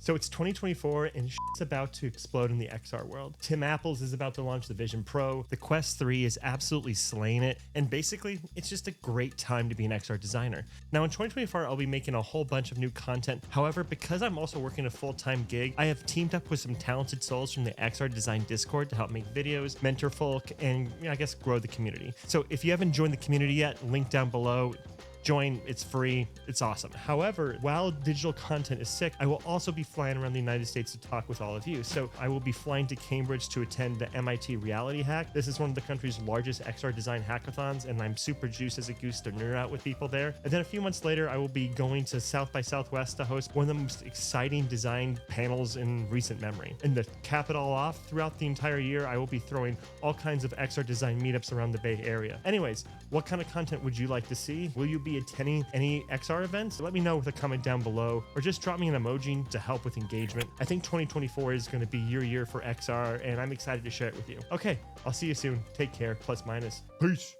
So it's 2024 and shit's about to explode in the XR world. Tim Apples is about to launch the Vision Pro. The Quest 3 is absolutely slaying it. And basically, it's just a great time to be an XR designer. Now in 2024, I'll be making a whole bunch of new content. However, because I'm also working a full-time gig, I have teamed up with some talented souls from the XR Design Discord to help make videos, mentor folk, and I guess grow the community. So if you haven't joined the community yet, link down below. Join, it's free, it's awesome. However, while digital content is sick, I will also be flying around the United States to talk with all of you. So I will be flying to Cambridge to attend the MIT Reality Hack. This is one of the country's largest XR design hackathons, and I'm super juiced as a goose to nerd out with people there. And then a few months later, I will be going to South by Southwest to host one of the most exciting design panels in recent memory. And to cap it all off, throughout the entire year, I will be throwing all kinds of XR design meetups around the Bay Area. Anyways, what kind of content would you like to see? Will you be attending any XR events? Let me know with a comment down below, or just drop me an emoji to help with engagement. I think 2024 is going to be your year for XR, and I'm excited to share it with you. Okay, I'll see you soon. Take care, plus minus. Peace.